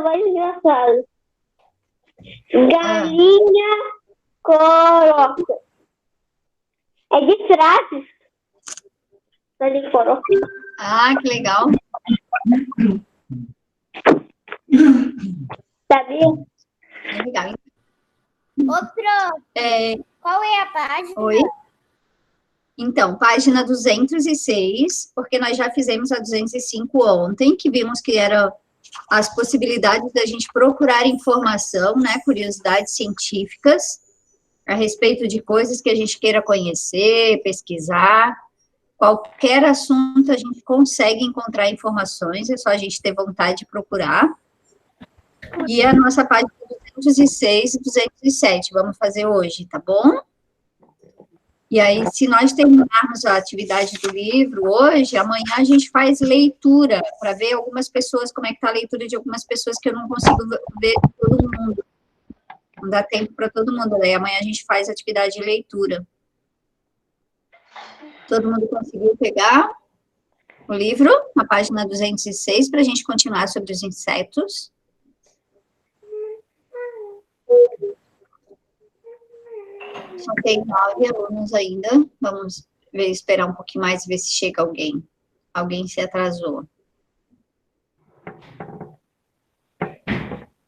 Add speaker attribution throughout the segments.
Speaker 1: mais engraçado. Galinha coroca. É de frases. Galinha coroca.
Speaker 2: Ah, que legal.
Speaker 1: Sabia?
Speaker 2: É legal.
Speaker 3: Ô, prof, qual é a página?
Speaker 2: Oi? Então, página 206, porque nós já fizemos a 205 ontem, que vimos que eram as possibilidades da gente procurar informação, né, curiosidades científicas, a respeito de coisas que a gente queira conhecer, pesquisar. Qualquer assunto a gente consegue encontrar informações, é só a gente ter vontade de procurar. E a nossa página 206 e 207, vamos fazer hoje, tá bom? E aí, se nós terminarmos a atividade do livro hoje, amanhã a gente faz leitura, para ver algumas pessoas, como é que está a leitura de algumas pessoas que eu não consigo ver todo mundo. Não dá tempo para todo mundo ler. Amanhã a gente faz atividade de leitura. Todo mundo conseguiu pegar o livro, na página 206, para a gente continuar sobre os insetos. Só tem 9 alunos ainda. Vamos ver, esperar um pouquinho mais, ver se chega alguém. Alguém se atrasou.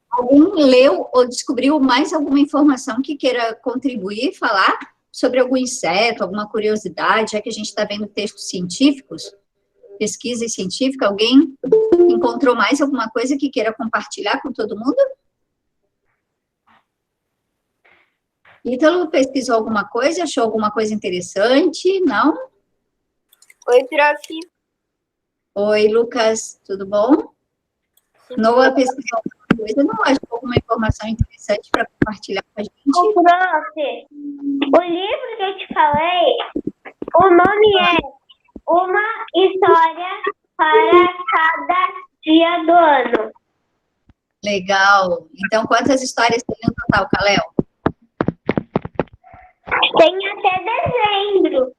Speaker 2: Alguém leu ou descobriu mais alguma informação que queira contribuir, falar sobre algum inseto, alguma curiosidade, já que a gente está vendo textos científicos, pesquisa científica, alguém encontrou mais alguma coisa que queira compartilhar com todo mundo? Ítalo, pesquisou alguma coisa? Achou alguma coisa interessante? Não?
Speaker 3: Oi, prof.
Speaker 2: Oi, Lucas, tudo bom? Noah pesquisou alguma coisa? Não achou alguma informação interessante para compartilhar com a gente?
Speaker 1: Ô, prof, o livro que eu te falei, o nome é Uma História para Cada Dia do Ano.
Speaker 2: Legal. Então, quantas histórias tem no total, Kalel?
Speaker 1: Tem até dezembro.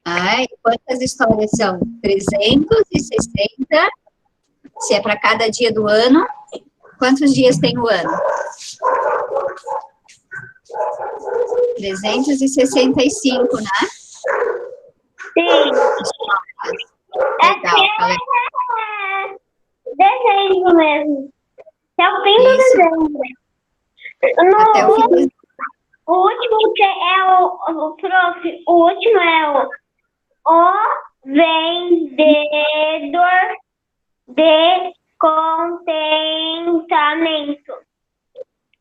Speaker 2: Ai, quantas histórias são? 360. Se é para cada dia do ano, quantos dias tem o ano? 365, né?
Speaker 1: Sim.
Speaker 2: Legal, Kalel.
Speaker 1: Dezembro mesmo. Até o fim do
Speaker 2: Isso.
Speaker 1: dezembro.
Speaker 2: Até o fim do...
Speaker 1: O último que é o prof, o último é o vendedor de contentamento.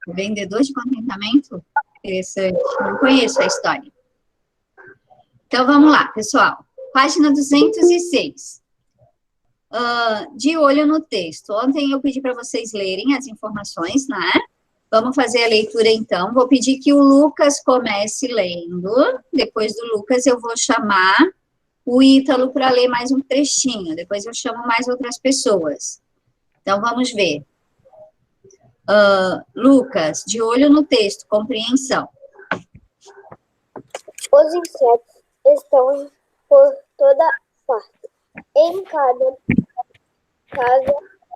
Speaker 2: Vendedor de contentamento? Interessante. Não conheço a história. Então, vamos lá, pessoal. Página 206. De olho no texto. Ontem eu pedi para vocês lerem as informações, né? Vamos fazer a leitura, então. Vou pedir que o Lucas comece lendo. Depois do Lucas, eu vou chamar o Ítalo para ler mais um trechinho. Depois eu chamo mais outras pessoas. Então, vamos ver. Lucas, de olho no texto, compreensão.
Speaker 4: Os insetos estão por toda parte. Em cada casa,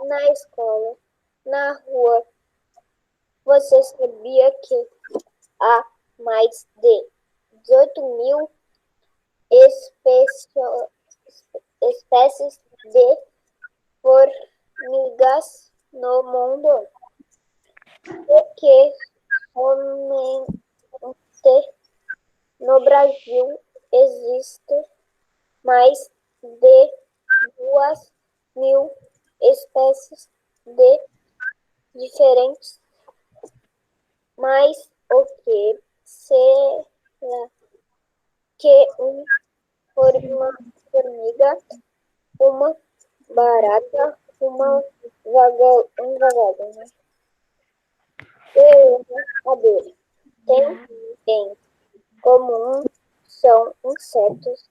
Speaker 4: na escola, na rua. Você sabia que há mais de 18.000 espécies de formigas no mundo? E que somente no Brasil existe mais de 2.000 espécies de diferentes. Mas o que será que uma formiga, uma barata, um vagalume e uma abelha têm em comum? São insetos.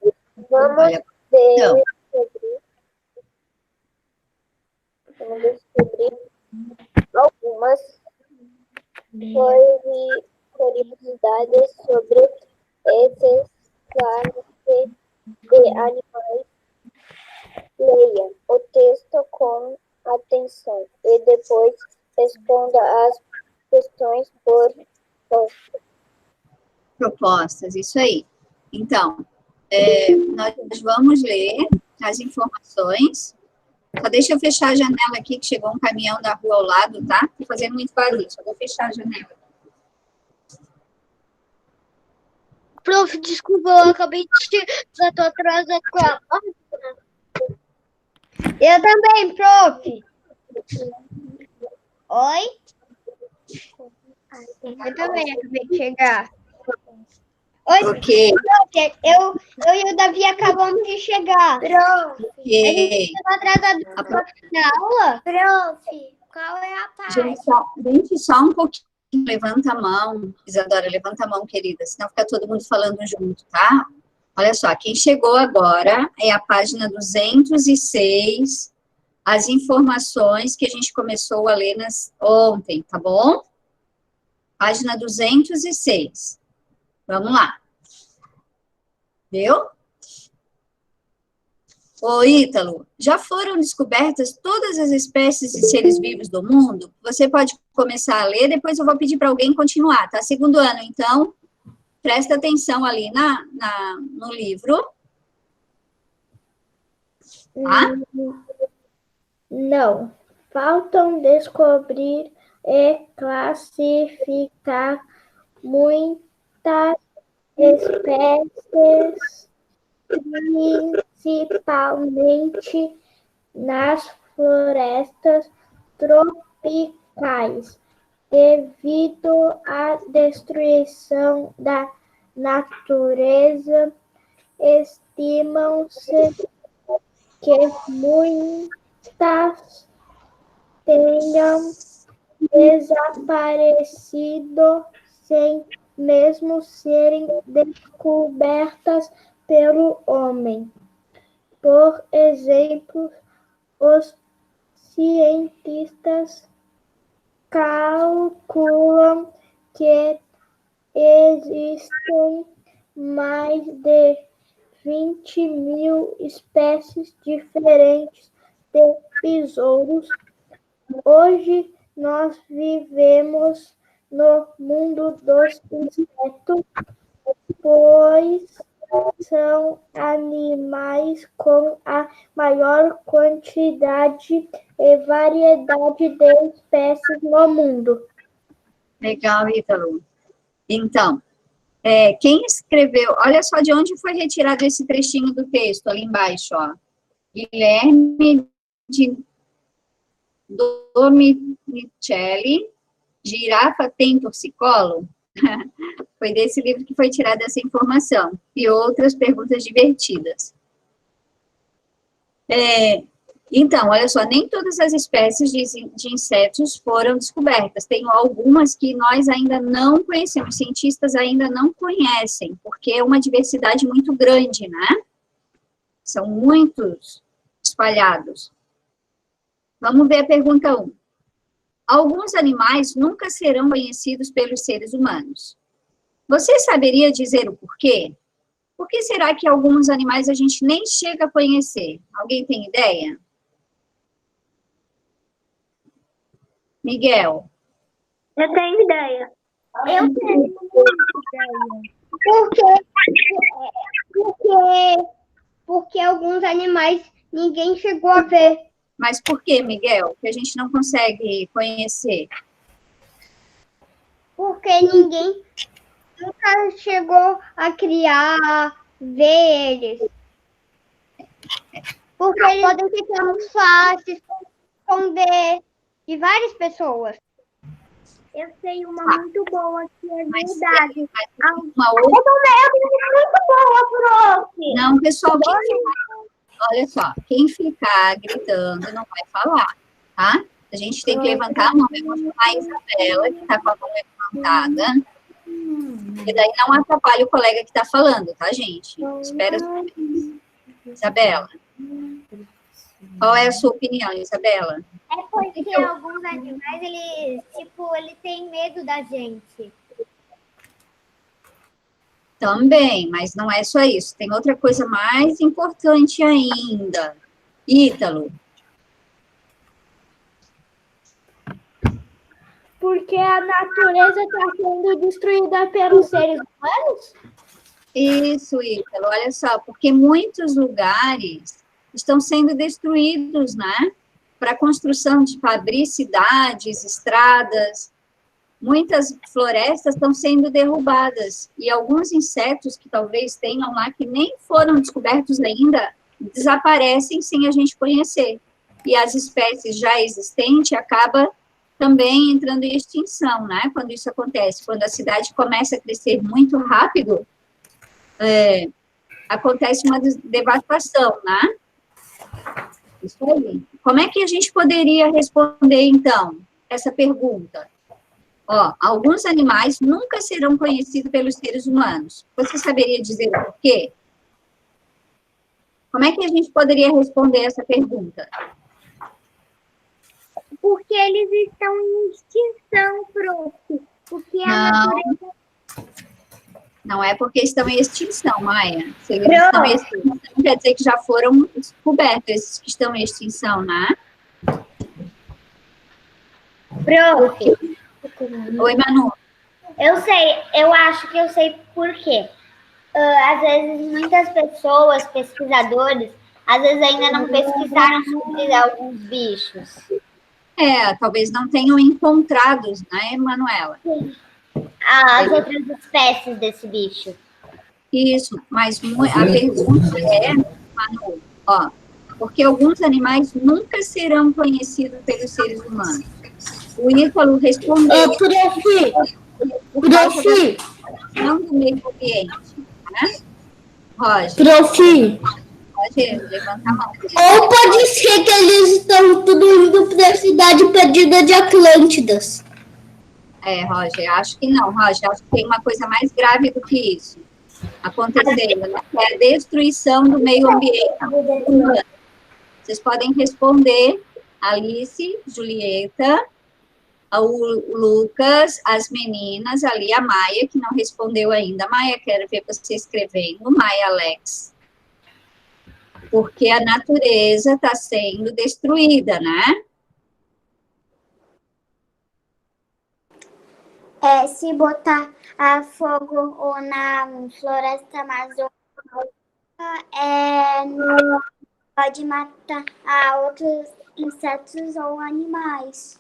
Speaker 4: Vamos descobrir algumas curiosidades sobre esses classes de animais. Leia o texto com atenção e depois responda as questões por
Speaker 2: Propostas, isso aí. Então, nós vamos ler as informações. Só deixa eu fechar a janela aqui, que chegou um caminhão da rua ao lado, tá? Tô fazendo muito barulho, só vou fechar a janela.
Speaker 3: Prof, desculpa, eu acabei de já tô atrasada com a... Eu também, prof. Oi? Eu também acabei de chegar. Oi,
Speaker 2: Ok.
Speaker 3: prof, eu e o Davi acabamos de chegar. Prof, a gente estava atrasado na aula? Prof, qual é a parte?
Speaker 2: Gente, só um pouquinho. Levanta a mão. Isadora, levanta a mão, querida. Senão fica todo mundo falando junto, tá? Olha só, quem chegou agora é a página 206. As informações que a gente começou a ler ontem, tá bom? Página 206. Vamos lá. Viu? Ô, Ítalo, já foram descobertas todas as espécies de seres vivos do mundo? Você pode começar a ler, depois eu vou pedir para alguém continuar, tá? Segundo ano, então, presta atenção ali no livro. Tá?
Speaker 5: Não. Faltam descobrir e classificar muitas espécies, principalmente nas florestas tropicais, devido à destruição da natureza. Estimam-se que muitas tenham desaparecido sem mesmo serem descobertas pelo homem. Por exemplo, os cientistas calculam que existem mais de 20.000 espécies diferentes de besouros. Hoje nós vivemos no mundo dos insetos, pois são animais com a maior quantidade e variedade de espécies no mundo.
Speaker 2: Legal, Ítalo. Então, quem escreveu, olha só de onde foi retirado esse trechinho do texto, ali embaixo, ó. Guilherme Domicelli, Girafa tem torcicolo? Foi desse livro que foi tirada essa informação. E outras perguntas divertidas. Então, olha só, nem todas as espécies de insetos foram descobertas. Tem algumas que nós ainda não conhecemos, cientistas ainda não conhecem, porque é uma diversidade muito grande, né? São muitos espalhados. Vamos ver a pergunta 1. Alguns animais nunca serão conhecidos pelos seres humanos. Você saberia dizer o porquê? Por que será que alguns animais a gente nem chega a conhecer? Alguém tem ideia? Miguel.
Speaker 1: Eu tenho ideia.
Speaker 3: Eu tenho ideia. Porque alguns animais ninguém chegou a ver.
Speaker 2: Mas por que, Miguel? Que a gente não consegue conhecer?
Speaker 3: Porque ninguém nunca chegou a criar, ver eles. Porque eles podem ser camuflados, esconder de várias pessoas.
Speaker 1: Eu sei uma muito boa que é verdade.
Speaker 2: Uma outra...
Speaker 1: muito boa, prof.
Speaker 2: Não, pessoal, olha só, quem ficar gritando não vai falar, tá? A gente tem que levantar a mão, eu vou chamar a Isabela, que está com a mão levantada, e daí não atrapalha o colega que está falando, tá, gente? Espera. Isabela. Qual é a sua opinião, Isabela?
Speaker 3: É porque alguns animais, eles têm medo da gente.
Speaker 2: Também, mas não é só isso. Tem outra coisa mais importante ainda. Ítalo.
Speaker 5: porque a natureza está sendo destruída pelos seres humanos?
Speaker 2: Isso, Ítalo, olha só, porque muitos lugares estão sendo destruídos, né? Para a construção de fabricidades, estradas, muitas florestas estão sendo derrubadas, e alguns insetos que talvez tenham lá, que nem foram descobertos ainda, desaparecem sem a gente conhecer. E as espécies já existentes acabam também entrando em extinção, né? Quando isso acontece, quando a cidade começa a crescer muito rápido, acontece uma devastação, né? Isso aí. Como é que a gente poderia responder, então, essa pergunta? Ó, alguns animais nunca serão conhecidos pelos seres humanos. Você saberia dizer o porquê? Como é que a gente poderia responder essa pergunta?
Speaker 3: Porque eles estão em extinção, prof. Porque a natureza...
Speaker 2: Não é porque estão em extinção, Maia. Se eles estão em extinção, quer dizer que já foram descobertos esses que estão em extinção, né?
Speaker 3: Prof,
Speaker 2: Oi, Manu.
Speaker 3: eu sei, eu acho que eu sei por quê. Às vezes, muitas pessoas, pesquisadores, às vezes ainda não pesquisaram sobre alguns bichos.
Speaker 2: Talvez não tenham encontrado, né, Manuela?
Speaker 3: As outras espécies desse bicho.
Speaker 2: Isso, mas a pergunta Manu, ó, porque alguns animais nunca serão conhecidos pelos seres humanos. O Ítalo respondeu.
Speaker 5: Prof.
Speaker 2: Não do meio ambiente, né? Roger.
Speaker 5: Prof.
Speaker 2: Roger, levanta a mão.
Speaker 5: Ou pode ser que eles estão tudo indo para a cidade perdida de Atlântidas.
Speaker 2: Roger, acho que não, Roger, acho que tem uma coisa mais grave do que isso acontecendo, né? Que é a destruição do meio ambiente humano. Vocês podem responder, Alice, Julieta, o Lucas, as meninas, ali a Maia, que não respondeu ainda. Maia, quero ver você escrevendo, Maia Alex. Porque a natureza está sendo destruída, né?
Speaker 3: Se botar a fogo ou na floresta amazônica, pode matar outros insetos ou animais.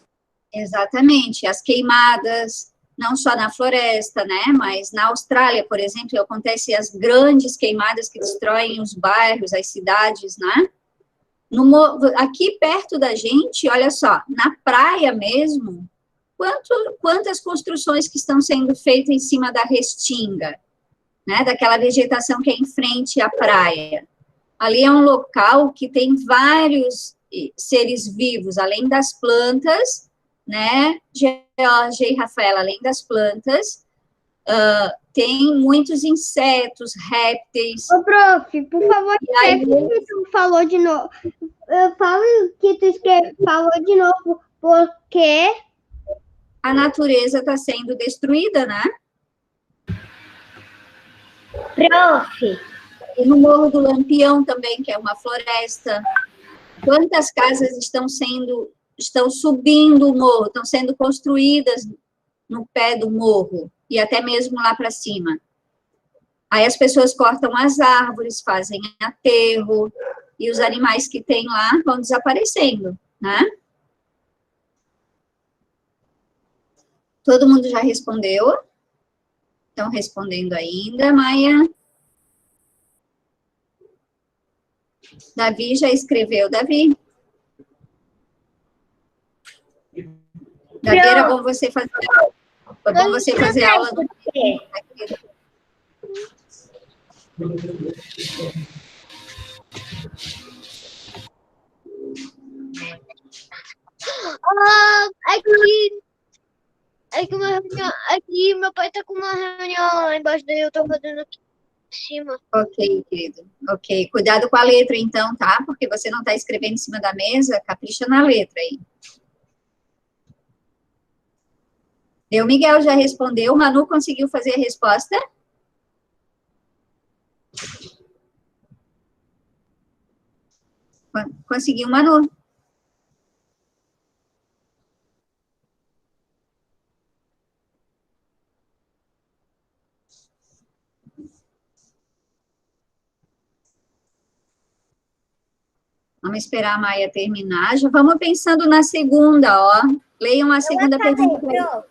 Speaker 2: Exatamente, as queimadas, não só na floresta, né, mas na Austrália, por exemplo, acontecem as grandes queimadas que destroem os bairros, as cidades, né? Aqui perto da gente, olha só, na praia mesmo, quantas construções que estão sendo feitas em cima da restinga, né, daquela vegetação que é em frente à praia. Ali é um local que tem vários seres vivos, além das plantas, né, Georgia e Rafaela, além das plantas, tem muitos insetos, répteis.
Speaker 3: Ô, prof, por favor, escreve o que tu falou de novo. Fala o que tu falou de novo, porque
Speaker 2: A natureza está sendo destruída, né?
Speaker 3: Prof,
Speaker 2: E no Morro do Lampião também, que é uma floresta. Quantas casas estão subindo o morro, estão sendo construídas no pé do morro, e até mesmo lá para cima. Aí as pessoas cortam as árvores, fazem aterro, e os animais que tem lá vão desaparecendo, né? Todo mundo já respondeu? Estão respondendo ainda, Maia? Davi já escreveu, Davi? Davi, era bom você fazer... Foi bom você fazer aula do...
Speaker 3: aqui meu pai tá com uma reunião lá embaixo, daí eu tô fazendo aqui em cima.
Speaker 2: Ok, querido. Ok. Cuidado com a letra, então, tá? Porque você não está escrevendo em cima da mesa, capricha na letra aí. O Miguel já respondeu. O Manu conseguiu fazer a resposta? Conseguiu, Manu. Vamos esperar a Maia terminar. Já vamos pensando na segunda, ó. Leiam a segunda pergunta.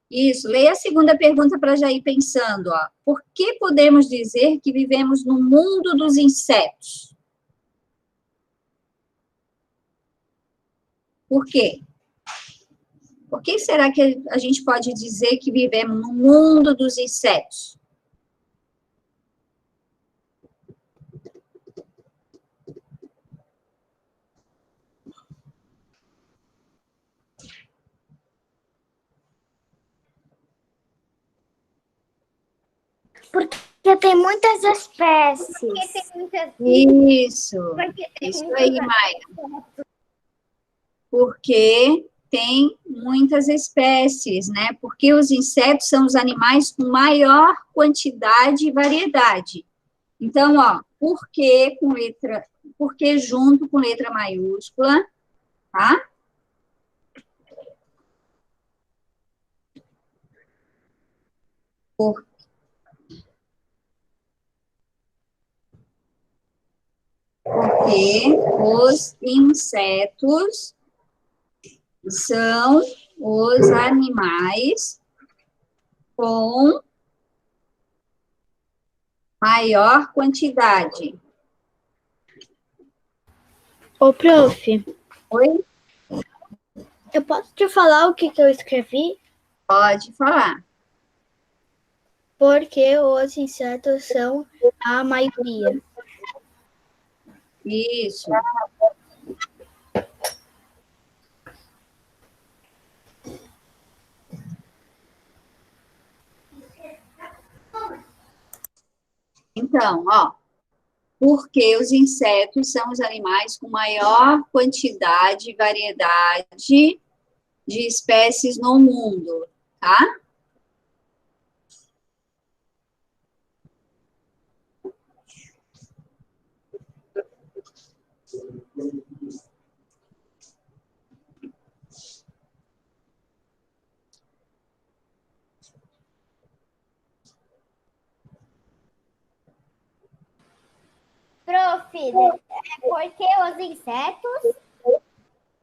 Speaker 2: Isso, leia a segunda pergunta para já ir pensando, ó. Por que podemos dizer que vivemos no mundo dos insetos? Por quê? Por que será que a gente pode dizer que vivemos no mundo dos insetos?
Speaker 5: Porque tem muitas espécies.
Speaker 2: Isso,
Speaker 3: Porque tem
Speaker 2: isso
Speaker 3: muitas
Speaker 2: aí, Maia. Porque tem muitas espécies, né? Porque os insetos são os animais com maior quantidade e variedade. Então, ó, por que junto com letra maiúscula, tá? Porque os insetos são os animais com maior quantidade.
Speaker 5: Ô, prof,
Speaker 2: Oi?
Speaker 5: eu posso te falar o que eu escrevi?
Speaker 2: Pode falar.
Speaker 5: Porque os insetos são a maioria.
Speaker 2: Isso. Então, ó, porque os insetos são os animais com maior quantidade e variedade de espécies no mundo, tá?
Speaker 3: Prof, é porque os insetos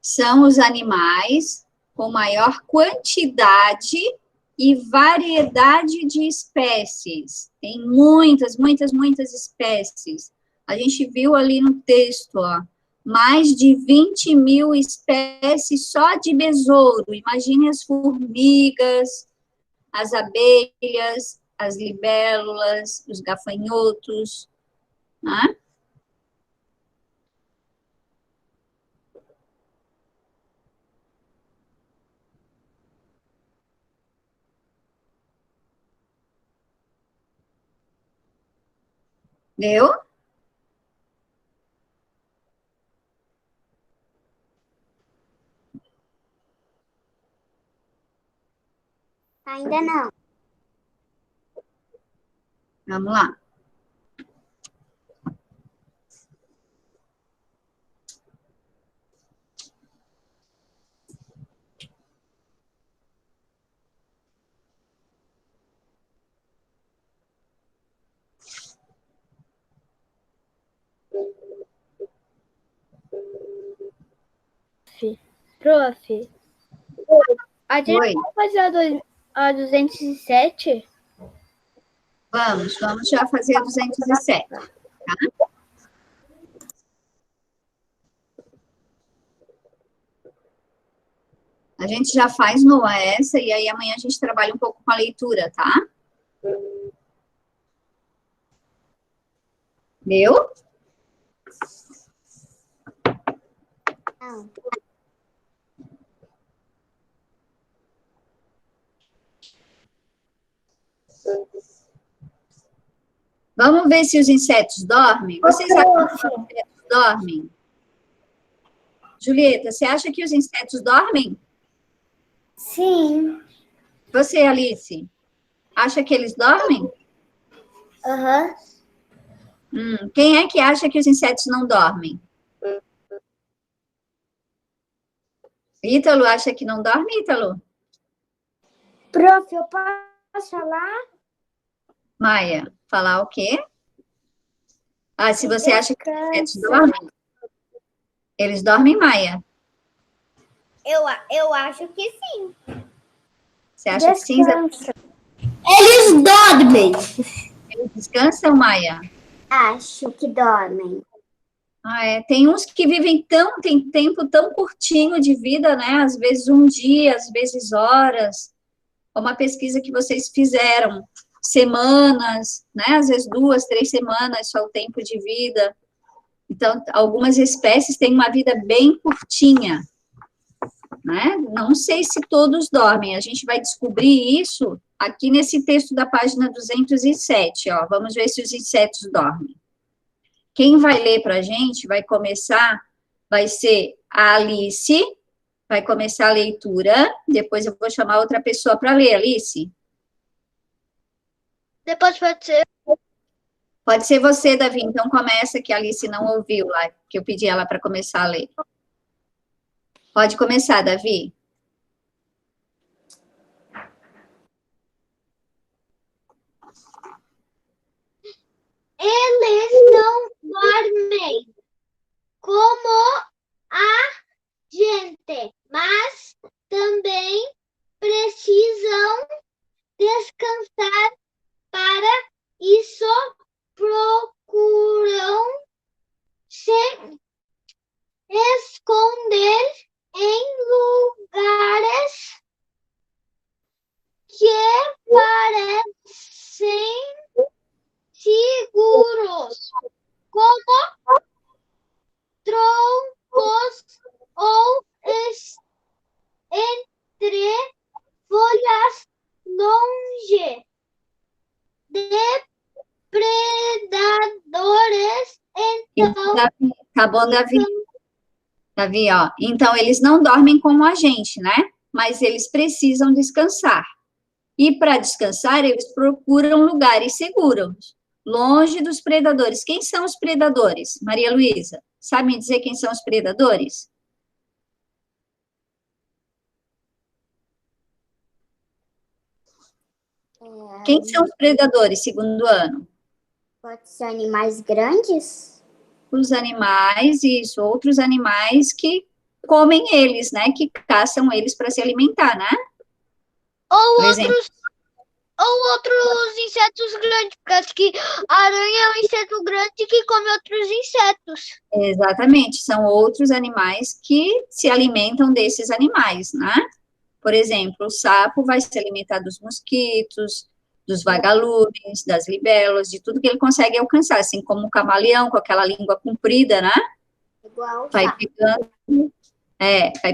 Speaker 2: São os animais com maior quantidade e variedade de espécies. Tem muitas, muitas, muitas espécies. A gente viu ali no texto, ó, mais de 20 mil espécies só de besouro. Imagine as formigas, as abelhas, as libélulas, os gafanhotos, né? Deu?
Speaker 3: ainda não.
Speaker 2: Vamos lá.
Speaker 5: Prof, a gente
Speaker 2: Oi.
Speaker 5: vai fazer a 207?
Speaker 2: Vamos já fazer a 207, tá? A gente já faz no essa e aí amanhã a gente trabalha um pouco com a leitura, tá? Deu?
Speaker 3: Não.
Speaker 2: Vamos ver se os insetos dormem? Vocês acham que os insetos dormem? Julieta, você acha que os insetos dormem?
Speaker 3: Sim.
Speaker 2: Você, Alice, acha que eles dormem?
Speaker 3: Aham.
Speaker 2: Quem é que acha que os insetos não dormem? Ítalo acha que não dorme, Ítalo?
Speaker 5: Prof, eu posso falar?
Speaker 2: Maia, falar o quê? Ah, se você acha que os insetos dormem? Eles dormem, Maia?
Speaker 3: Eu acho que sim.
Speaker 2: Você acha que sim?
Speaker 5: Eles dormem.
Speaker 2: Eles descansam, Maia?
Speaker 3: Acho que dormem.
Speaker 2: Ah, é. Tem uns que vivem tem tempo tão curtinho de vida, né? Às vezes um dia, às vezes horas. Uma pesquisa que vocês fizeram, semanas, né? Às vezes 2, 3 semanas só o tempo de vida. Então, algumas espécies têm uma vida bem curtinha, né? Não sei se todos dormem. A gente vai descobrir isso aqui nesse texto da página 207, ó. Vamos ver se os insetos dormem. Quem vai ler para a gente, vai começar, vai ser a Alice, vai começar a leitura, depois eu vou chamar outra pessoa para ler, Alice.
Speaker 3: Depois pode ser.
Speaker 2: Pode ser você, Davi, então começa, que a Alice não ouviu lá, que eu pedi ela para começar a ler. Pode começar, Davi.
Speaker 3: Eles não dormem como a gente, mas também precisam descansar. Para isso, procuram se esconder em lugares que parecem seguros, como troncos ou entre folhas longe de predadores. Então,
Speaker 2: Davi, tá bom, Davi? Davi, ó. Então, eles não dormem como a gente, né? Mas eles precisam descansar. E para descansar, eles procuram lugares seguros, longe dos predadores. Quem são os predadores? Maria Luísa, sabe me dizer quem são os predadores? Quem são os predadores, segundo ano?
Speaker 3: pode ser animais grandes?
Speaker 2: Os animais, isso, outros animais que comem eles, né? Que caçam eles para se alimentar, né?
Speaker 3: Ou
Speaker 2: Por exemplo,
Speaker 3: outros insetos grandes, porque acho que a aranha é um inseto grande que come outros insetos.
Speaker 2: exatamente, são outros animais que se alimentam desses animais, né? Por exemplo, o sapo vai se alimentar dos mosquitos, dos vagalumes, das libélulas, de tudo que ele consegue alcançar, assim como o camaleão com aquela língua comprida, né?
Speaker 3: Igual
Speaker 2: Vai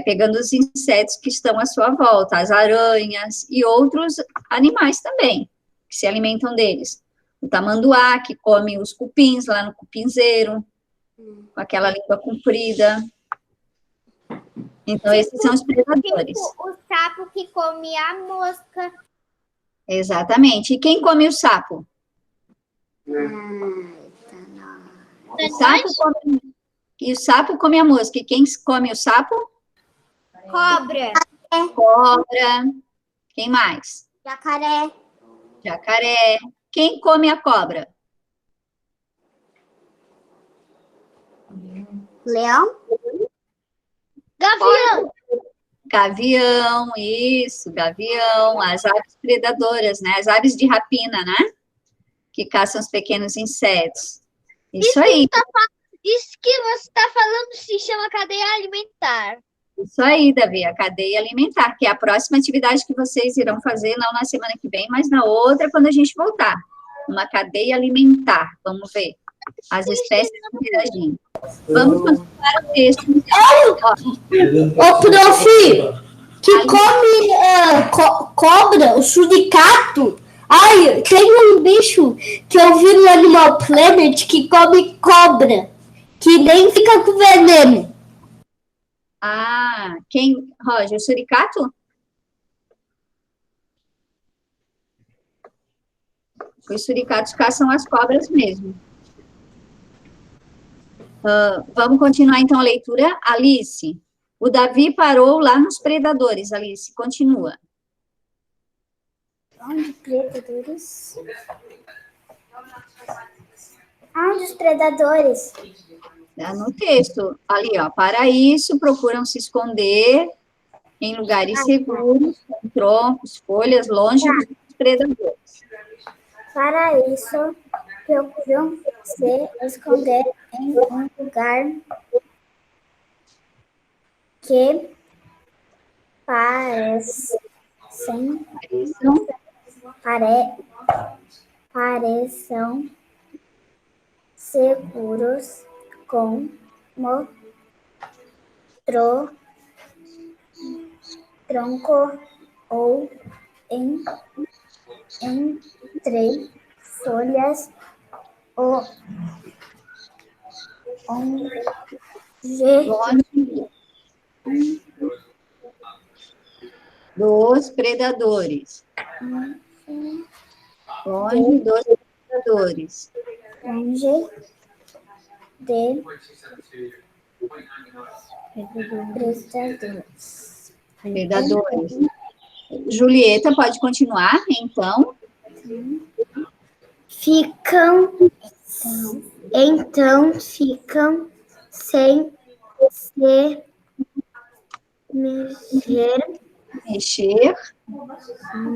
Speaker 2: pegando os insetos que estão à sua volta, as aranhas e outros animais também, que se alimentam deles. O tamanduá, que come os cupins lá no cupinzeiro, com aquela língua comprida. Então, esses são os predadores.
Speaker 3: o sapo que come a mosca.
Speaker 2: Exatamente. E quem come o sapo? O sapo come... E o sapo come a mosca. E quem come o sapo?
Speaker 3: Cobra.
Speaker 2: Cobra. Quem mais?
Speaker 3: Jacaré.
Speaker 2: Jacaré. Quem come a cobra?
Speaker 3: Leão. Gavião.
Speaker 2: Gavião, isso, gavião. As aves predadoras, né? As aves de rapina, né? Que caçam os pequenos insetos. Isso aí.
Speaker 3: Isso que você está falando se chama cadeia alimentar.
Speaker 2: Isso aí, Davi, a cadeia alimentar, que é a próxima atividade que vocês irão fazer, não na semana que vem, mas na outra, quando a gente voltar. Uma cadeia alimentar, vamos ver. As espécies interagindo. Vamos continuar o texto.
Speaker 5: Ô, prof, que come cobra, o suricato. Ai, tem um bicho que eu vi no Animal Planet que come cobra, que nem fica com veneno.
Speaker 2: Ah, quem? Roger, o suricato? Os suricatos caçam as cobras mesmo. Vamos continuar, então, a leitura. Alice, o Davi parou lá nos predadores. Alice, continua.
Speaker 3: Onde predadores? Onde os predadores?
Speaker 2: No texto, ali, ó, para isso, procuram se esconder em lugares seguros, com troncos, folhas, longe dos predadores.
Speaker 3: Para isso, procuram se esconder em um lugar que pareçam seguros, como tronco ou entre folhas, ou onde
Speaker 2: Longe dos predadores. Longe dos predadores.
Speaker 3: longe de prestadores.
Speaker 2: Predadores. Julieta, pode continuar, então?
Speaker 3: Então ficam sem se mexer,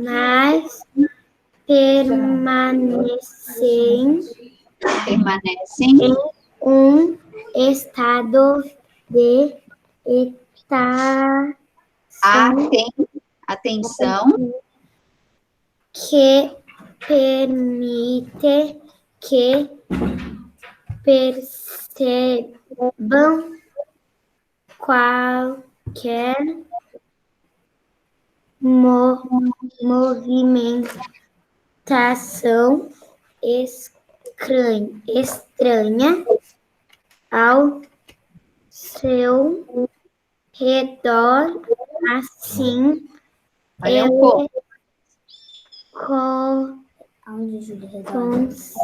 Speaker 3: mas permanecem em um estado de
Speaker 2: atenção
Speaker 3: que permite que percebam qualquer movimentação estranha ao seu redor, assim
Speaker 2: Olha um pouco. Conseguem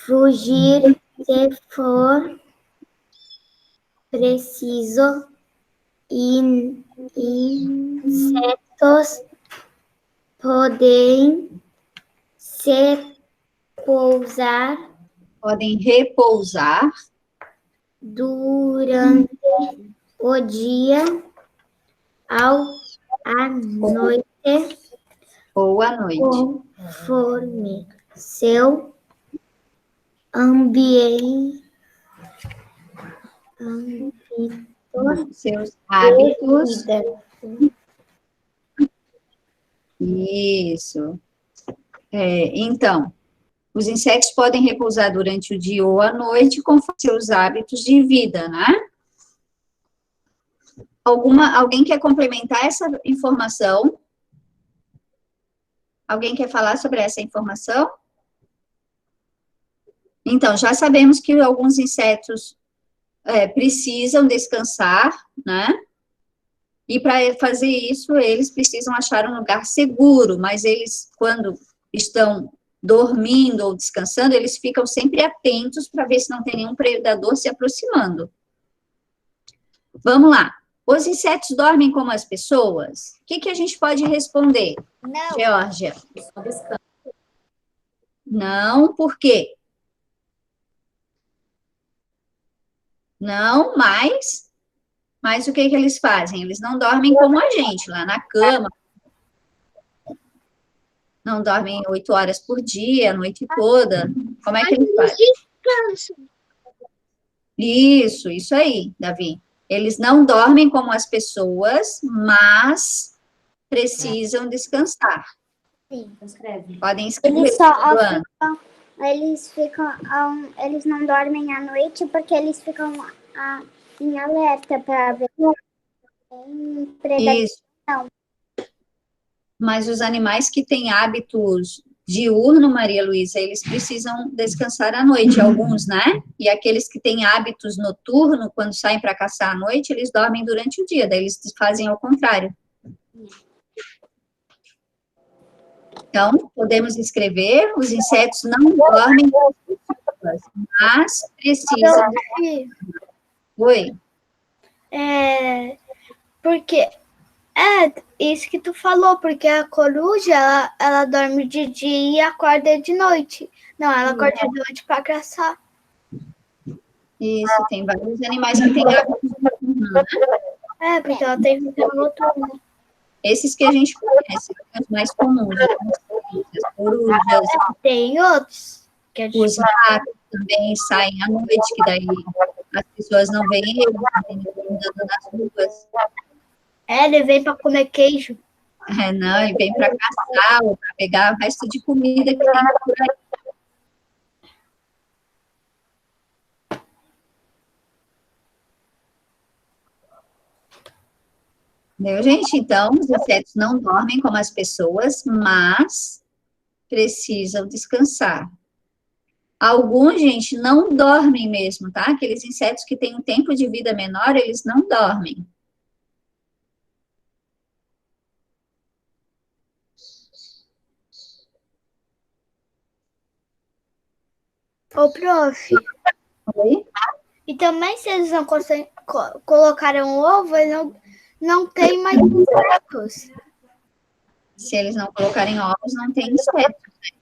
Speaker 3: fugir se for preciso. Insetos podem
Speaker 2: repousar
Speaker 3: durante o dia à noite,
Speaker 2: ou à noite.
Speaker 3: conforme seu
Speaker 2: seus hábitos. Isso. Então, os insetos podem repousar durante o dia ou à noite conforme seus hábitos de vida, né? Alguém quer complementar essa informação? Alguém quer falar sobre essa informação? Então, já sabemos que alguns insetos precisam descansar, né? E para fazer isso, eles precisam achar um lugar seguro, mas eles, quando estão dormindo ou descansando, eles ficam sempre atentos para ver se não tem nenhum predador se aproximando. Vamos lá. Os insetos dormem como as pessoas? O que a gente pode responder?
Speaker 3: Não.
Speaker 2: Geórgia? Não, por quê? Não, mas o que eles fazem? Eles não dormem como a gente, lá na cama. Não dormem 8 horas por dia, a noite toda. Como é que eles fazem? Isso aí, Davi. Eles não dormem como as pessoas, mas precisam descansar.
Speaker 3: Sim, escreve.
Speaker 2: Podem escrever.
Speaker 3: Eles não dormem à noite porque eles ficam em alerta para ver predação.
Speaker 2: Isso. Mas os animais que têm hábitos diurno, Maria Luísa, eles precisam descansar à noite, alguns, né? E aqueles que têm hábitos noturno, quando saem para caçar à noite, eles dormem durante o dia, daí eles fazem ao contrário. Então, podemos escrever, os insetos não dormem, mas precisam... Oi?
Speaker 3: Porque É, isso que tu falou, porque a coruja, ela dorme de dia e acorda de noite. Não, ela acorda de noite para caçar.
Speaker 2: Isso, tem vários animais que têm hábitos noturnos, né?
Speaker 3: É, porque ela tem vida noturna.
Speaker 2: Esses que a gente conhece, os mais comuns, as corujas,
Speaker 3: Tem outros. Que é
Speaker 2: os ratos também saem à noite, que daí as pessoas não veem eles, entendeu? Andando nas ruas.
Speaker 3: ele vem para comer queijo.
Speaker 2: É, não, e vem para caçar ou para pegar o resto de comida que tem por aí. Entendeu, gente? Então, os insetos não dormem como as pessoas, mas precisam descansar. Alguns, gente, não dormem mesmo, tá? Aqueles insetos que têm um tempo de vida menor, eles não dormem.
Speaker 3: Ô, prof.
Speaker 2: Oi?
Speaker 3: E também, se eles não colocaram um ovo, eles não tem mais insetos.
Speaker 2: Se eles não colocarem ovos, não tem insetos, né?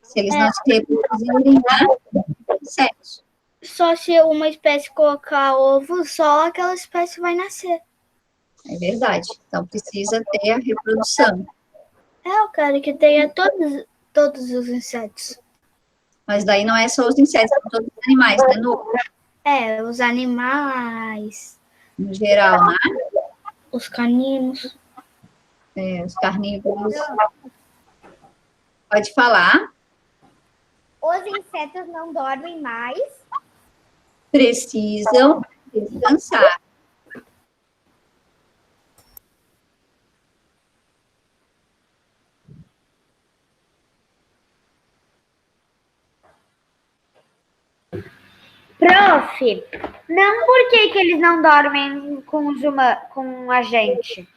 Speaker 2: Se eles não se reproduzirem, né? Insetos.
Speaker 3: Só se uma espécie colocar ovo, só aquela espécie vai nascer.
Speaker 2: É verdade. Então, precisa ter a reprodução.
Speaker 3: Eu quero que tenha todos os insetos.
Speaker 2: Mas daí não é só os insetos, são todos os animais, né?
Speaker 3: Os animais,
Speaker 2: No geral, né?
Speaker 3: os caninos.
Speaker 2: Os carnívoros. Pode falar.
Speaker 3: Os insetos não dormem mais.
Speaker 2: Precisam descansar.
Speaker 3: Prof, não por que eles não dormem com a gente?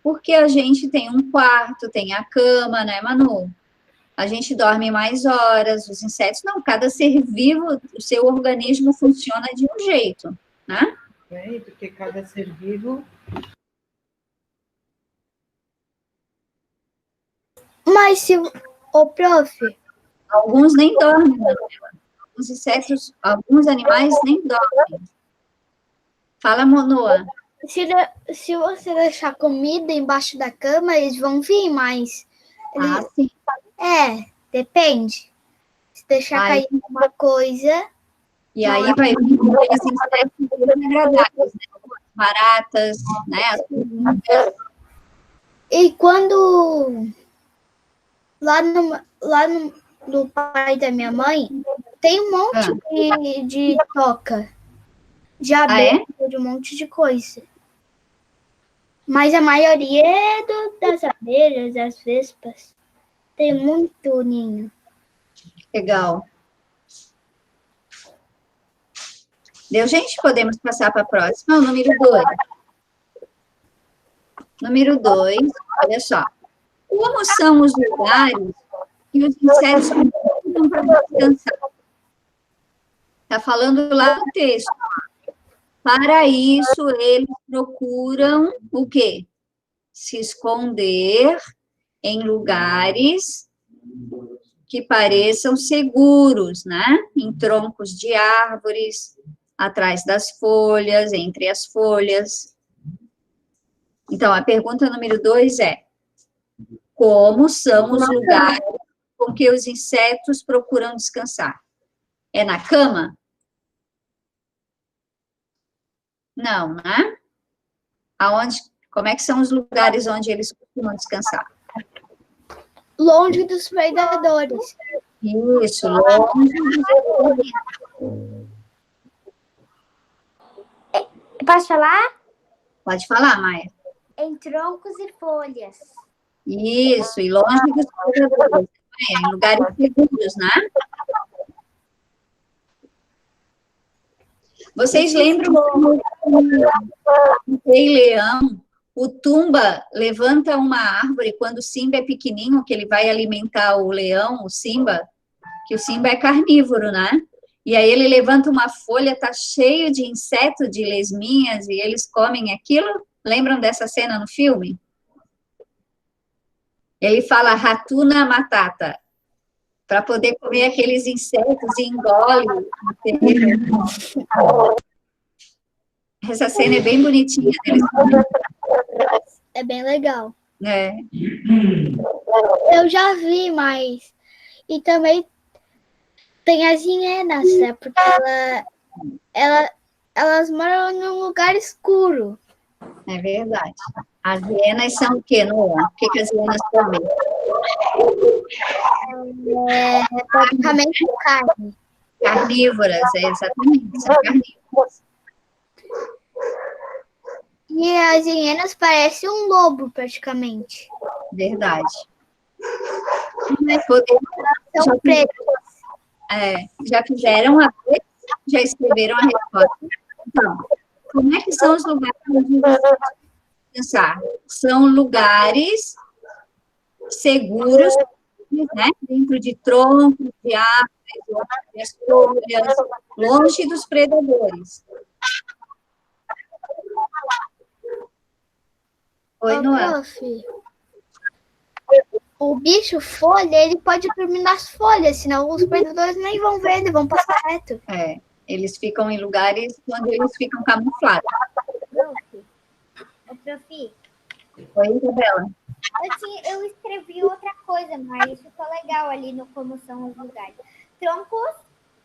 Speaker 2: Porque a gente tem um quarto, tem a cama, né, Manu? A gente dorme mais horas, os insetos não, cada ser vivo, o seu organismo funciona de um jeito, né?
Speaker 6: É, porque cada ser vivo...
Speaker 3: Mas se... Ô, prof...
Speaker 2: Alguns nem dormem, Manuela. Alguns insetos, alguns animais nem dormem. Fala, Monoa.
Speaker 3: Se você deixar comida embaixo da cama, eles vão vir, mas...
Speaker 2: Sim.
Speaker 3: Depende. Se deixar cair alguma coisa...
Speaker 2: E aí vai vir aqueles insetos desagradáveis, né? Baratas, né? As formigas.
Speaker 3: E quando... Lá no pai da minha mãe, tem um monte de toca. De abelha, de um monte de coisa. Mas a maioria é das abelhas, das vespas. Tem muito ninho.
Speaker 2: Legal. Deu, gente? Podemos passar para a próxima. O número 2. Número 2, olha só. Como são os lugares que os insetos precisam para descansar? Está falando lá no texto. Para isso, eles procuram o quê? Se esconder em lugares que pareçam seguros, né? Em troncos de árvores, atrás das folhas, entre as folhas. Então, a pergunta número 2 é: como são os lugares com que os insetos procuram descansar? É na cama? Não, né? Como é que são os lugares onde eles costumam descansar?
Speaker 3: Longe dos predadores.
Speaker 2: Isso, longe dos...
Speaker 3: Posso falar?
Speaker 2: Pode falar, Maia.
Speaker 3: Em troncos e folhas.
Speaker 2: Isso, e longe dos predadores. Em lugares seguros, né? Vocês lembram do Rei Leão? O Tumba levanta uma árvore quando o Simba é pequenininho, que ele vai alimentar o leão, o Simba, que o Simba é carnívoro, né? E aí ele levanta uma folha, tá cheio de inseto, de lesminhas, e eles comem aquilo. Lembram dessa cena no filme? Ele fala ratuna matata, para poder comer aqueles insetos e engole. Essa cena é bem bonitinha deles,
Speaker 3: É bem legal.
Speaker 2: né?
Speaker 3: Eu já vi, mas... E também tem as hienas, né? Porque elas moram num lugar escuro.
Speaker 2: É verdade. As hienas são o quê, Noah? O que que as hienas comem?
Speaker 3: É praticamente carne.
Speaker 2: Carnívoras, exatamente, são carnívoras.
Speaker 3: E as hienas parecem um lobo, praticamente.
Speaker 2: Verdade. Podemos,
Speaker 3: São pretas.
Speaker 2: já fizeram a vez? Já escreveram a resposta? Então, como é que são os lugares onde você pensar? São lugares seguros, né? Dentro de troncos, de árvores, de folhas, longe dos predadores. Oi, Noah.
Speaker 3: Prof, o bicho folha, ele pode dormir nas folhas, senão os predadores nem vão ver, eles vão passar reto.
Speaker 2: Eles ficam em lugares onde eles ficam camuflados.
Speaker 7: Ô, prof,
Speaker 2: Oi, Isabela.
Speaker 7: eu escrevi outra coisa, mas ficou legal ali no como são os lugares. Troncos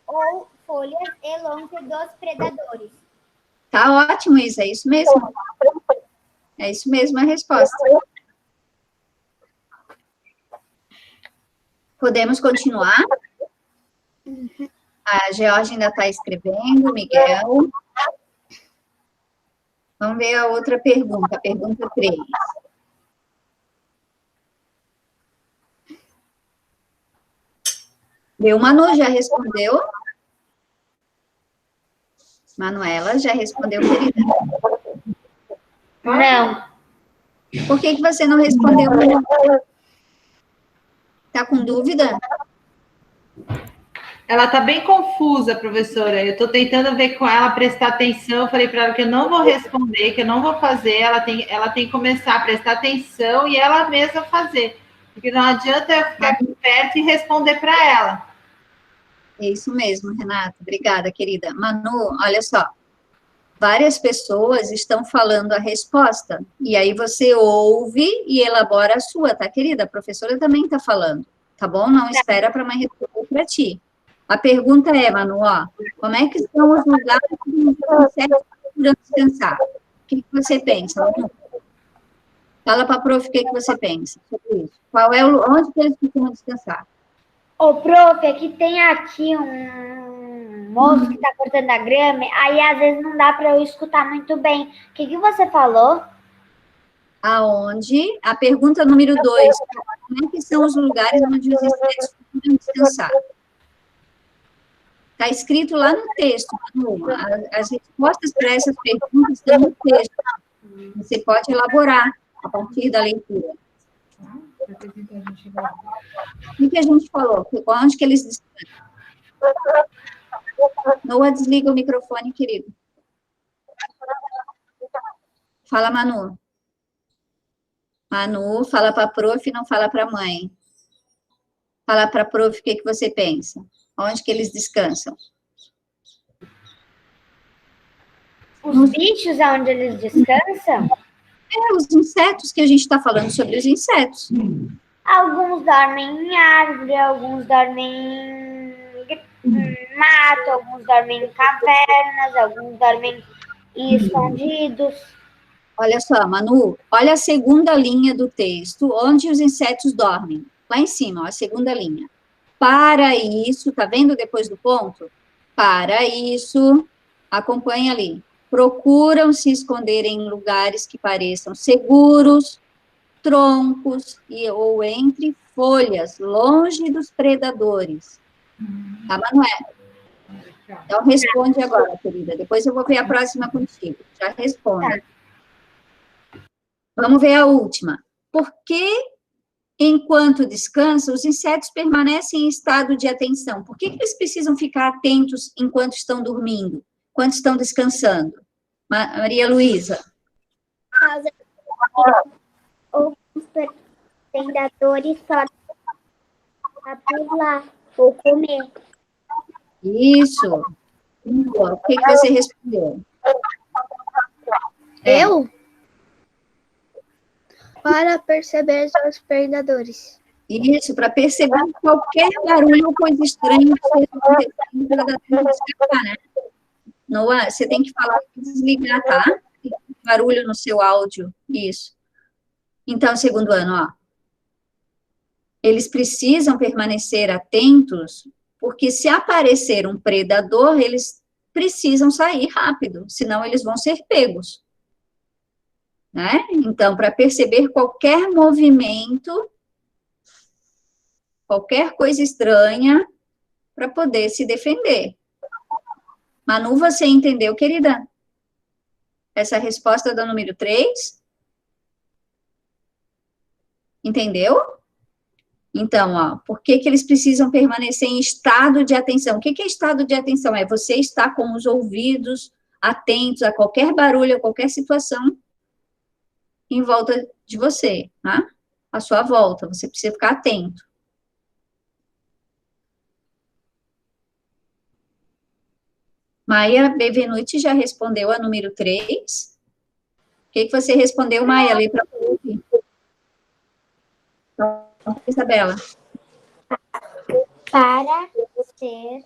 Speaker 7: ou folhas e longe dos predadores.
Speaker 2: Tá ótimo isso, é isso mesmo. É isso mesmo a resposta. Podemos continuar? A Georgia ainda está escrevendo, Miguel. Vamos ver a outra pergunta, a pergunta 3. O Manu já respondeu? Manuela já respondeu, querida?
Speaker 1: Não.
Speaker 2: Por que você não respondeu, Manu? Está com dúvida?
Speaker 6: Ela está bem confusa, professora. Eu estou tentando ver com ela, prestar atenção. Eu falei para ela que eu não vou responder, que eu não vou fazer. Ela tem que começar a prestar atenção e ela mesma fazer. Porque não adianta eu ficar aqui perto e responder para ela.
Speaker 2: É isso mesmo, Renata. Obrigada, querida. Manu, olha só. Várias pessoas estão falando a resposta. E aí você ouve e elabora a sua, tá, querida? A professora também está falando, tá bom? Não espera para a mãe responder para ti. A pergunta é, Manu, ó, como é que são os lugares que os insetos procuram descansar? O que você pensa, Manu? Fala para a prof o que você pensa sobre isso. Onde que eles costumam descansar?
Speaker 1: Ô, prof, aqui tem aqui um moço que tá cortando a grama, aí às vezes não dá para eu escutar muito bem. O que você falou?
Speaker 2: Aonde? A pergunta número 2. Como é que são os lugares onde os insetos procuram descansar? Está escrito lá no texto, Manu. As respostas para essas perguntas estão no texto. Você pode elaborar a partir da leitura. O que a gente falou? Onde que eles descansam? Noah, desliga o microfone, querido. Fala, Manu. Manu, fala para a prof, não fala para a mãe. Fala para a prof o que você pensa. Onde que eles descansam?
Speaker 1: Os bichos aonde eles descansam?
Speaker 2: Os insetos que a gente está falando sobre os insetos.
Speaker 1: Alguns dormem em árvore, alguns dormem em mato, alguns dormem em cavernas, alguns dormem escondidos.
Speaker 2: Olha só, Manu, olha a segunda linha do texto, onde os insetos dormem. Lá em cima, ó, a segunda linha. Para isso, tá vendo depois do ponto? Para isso, acompanha ali. Procuram se esconder em lugares que pareçam seguros, troncos ou entre folhas, longe dos predadores. Tá, Manuela? Então, responde agora, querida. Depois eu vou ver a próxima contigo. Já responde. Vamos ver a última. Por que, enquanto descansam, os insetos permanecem em estado de atenção? Por que eles precisam ficar atentos enquanto estão dormindo? Enquanto estão descansando? Maria Luísa.
Speaker 7: predadores só por lá ou comer.
Speaker 2: Isso. Boa. O que você respondeu?
Speaker 3: Eu? Para perceber os predadores.
Speaker 2: Isso, para perceber qualquer barulho ou coisa estranha que esteja acontecendo para dar tempo de escapar, né? Noah, você tem que falar e desligar, tá? Tem barulho no seu áudio. Isso. Então, segundo ano, ó. Eles precisam permanecer atentos, porque se aparecer um predador, eles precisam sair rápido, senão eles vão ser pegos. Né? Então, para perceber qualquer movimento, qualquer coisa estranha, para poder se defender. Manu, você entendeu, querida? Essa resposta do número 3? Entendeu? Então, ó, por que que eles precisam permanecer em estado de atenção? O que que é estado de atenção? É você estar com os ouvidos atentos a qualquer barulho, a qualquer situação em volta de você, tá? À sua volta, você precisa ficar atento. Maia Bevenuti já respondeu a número 3. O que que você respondeu, Maia? Lê para ouvir. Então, Isabela.
Speaker 7: Para se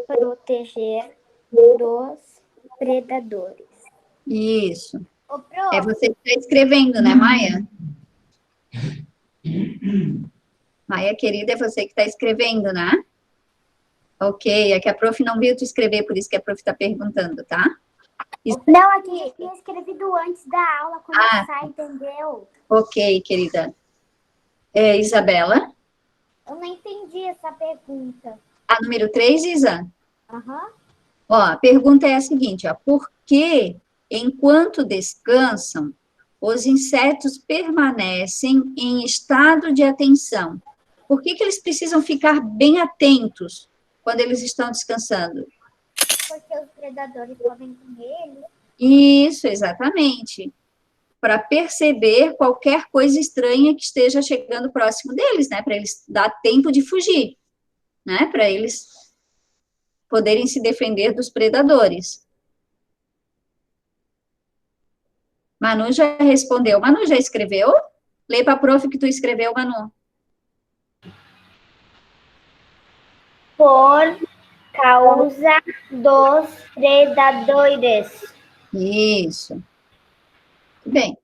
Speaker 7: proteger dos predadores.
Speaker 2: Isso.
Speaker 7: Ô, Pro,
Speaker 2: É você que está escrevendo, né, Maia? Maia, querida, é você que está escrevendo, né? Ok, é que a prof não viu tu escrever, por isso que a prof está perguntando, tá?
Speaker 7: não, aqui, eu tinha escrevido antes da aula começar, entendeu?
Speaker 2: Ok, querida. Isabela,
Speaker 7: Eu não entendi essa pergunta.
Speaker 2: a número 3, Isa?
Speaker 7: Aham.
Speaker 2: Ó, a pergunta é a seguinte, ó. Por que, enquanto descansam, os insetos permanecem em estado de atenção? Por que que eles precisam ficar bem atentos quando eles estão descansando?
Speaker 7: Porque os predadores podem comer eles.
Speaker 2: Isso, exatamente. Para perceber qualquer coisa estranha que esteja chegando próximo deles, né? Para eles dar tempo de fugir, né? Para eles poderem se defender dos predadores. Manu já respondeu. Manu já escreveu? Lê para a prof que tu escreveu, Manu.
Speaker 7: Por causa dos predadores.
Speaker 2: Isso. Bem.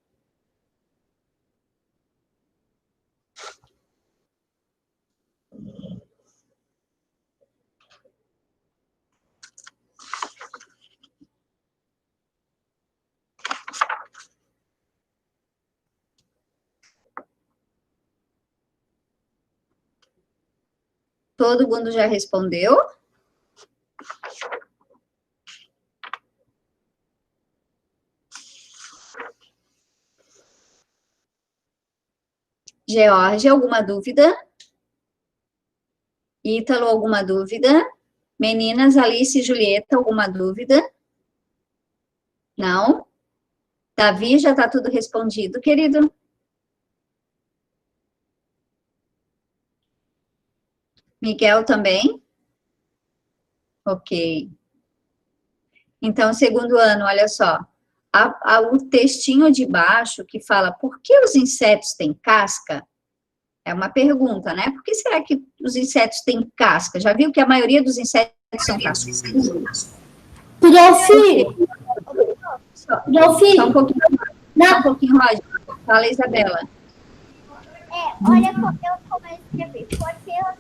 Speaker 2: Todo mundo já respondeu? George, alguma dúvida? Ítalo, alguma dúvida? Meninas, Alice e Julieta, alguma dúvida? Não? Davi, já está tudo respondido, querido? Miguel também? Ok. Então, segundo ano, olha só. O textinho de baixo que fala por que os insetos têm casca? É uma pergunta, né? Por que será que os insetos têm casca? Já viu que a maioria dos insetos são cascas? Só um pouquinho. Não, um pouquinho, Roger. Fala, Isabela.
Speaker 7: Olha como eu escrevi. Porque os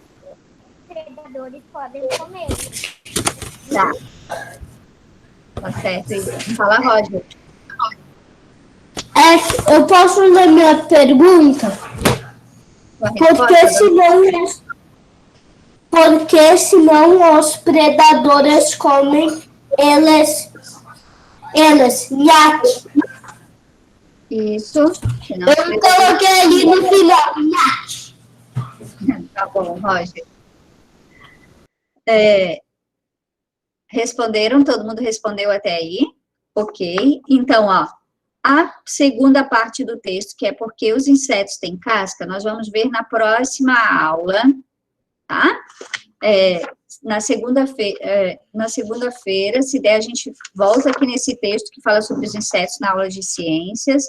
Speaker 7: predadores podem comer.
Speaker 2: Tá. Tá certo, Isa. Fala, Roger.
Speaker 5: Eu posso ler minha pergunta? Porque senão os predadores comem eles, nhaque.
Speaker 2: Isso.
Speaker 5: Eu coloquei ali no final, nhaque.
Speaker 2: Tá bom, Roger. Responderam? Todo mundo respondeu até aí? Ok. Então, ó, A segunda parte do texto, que é porque os insetos têm casca, nós vamos ver na próxima aula, tá? Na segunda-feira, se der, a gente volta aqui nesse texto que fala sobre os insetos na aula de ciências,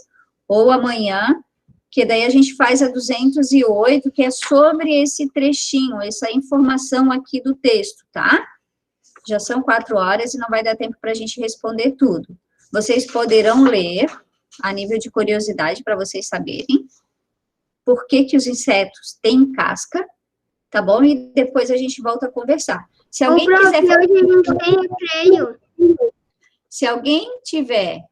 Speaker 2: ou amanhã, que daí a gente faz a 208, que é sobre esse trechinho, essa informação aqui do texto, tá? Já são 4 horas e não vai dar tempo para a gente responder tudo. Vocês poderão ler, a nível de curiosidade, para vocês saberem, por que que os insetos têm casca, tá bom? E depois a gente volta a conversar. Se alguém quiser... Se alguém tiver...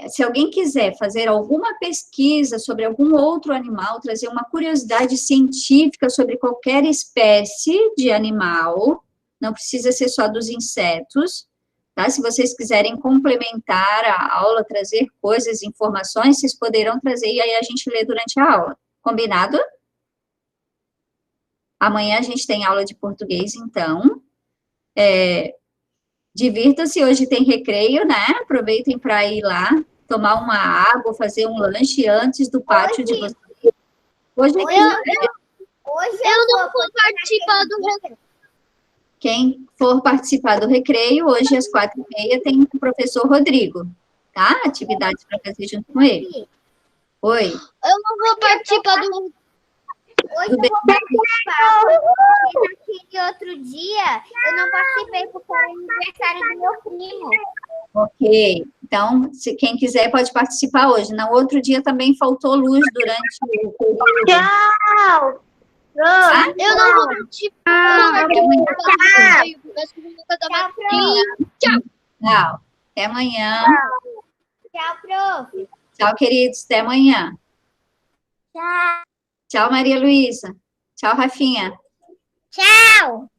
Speaker 2: se alguém quiser fazer alguma pesquisa sobre algum outro animal, trazer uma curiosidade científica sobre qualquer espécie de animal, não precisa ser só dos insetos, tá? Se vocês quiserem complementar a aula, trazer coisas, informações, vocês poderão trazer e aí a gente lê durante a aula. Combinado? Amanhã a gente tem aula de português, então. Divirtam-se, hoje tem recreio, né? Aproveitem para ir lá, tomar uma água, fazer um lanche antes do pátio de vocês. Hoje é quinta-feira.
Speaker 7: Hoje
Speaker 5: Eu não vou participar do recreio.
Speaker 2: Quem for participar do recreio, hoje às 4h30 tem o professor Rodrigo, tá? Atividades para fazer junto com ele. Oi.
Speaker 5: Eu não vou participar do
Speaker 7: Hoje
Speaker 2: Tudo
Speaker 7: eu vou participar, porque naquele outro dia eu não participei porque era aniversário do meu primo.
Speaker 2: Ok. Então, se quem quiser pode participar hoje. No outro dia também faltou luz durante o período.
Speaker 1: Tchau!
Speaker 5: Eu não vou participar do recreio, porque eu nunca tava
Speaker 7: Tchau,
Speaker 2: Tchau. Até amanhã.
Speaker 7: Tchau, prof.
Speaker 2: Tchau, queridos. Até amanhã.
Speaker 7: Tchau.
Speaker 2: Tchau, Maria Luísa. Tchau, Rafinha.
Speaker 7: Tchau.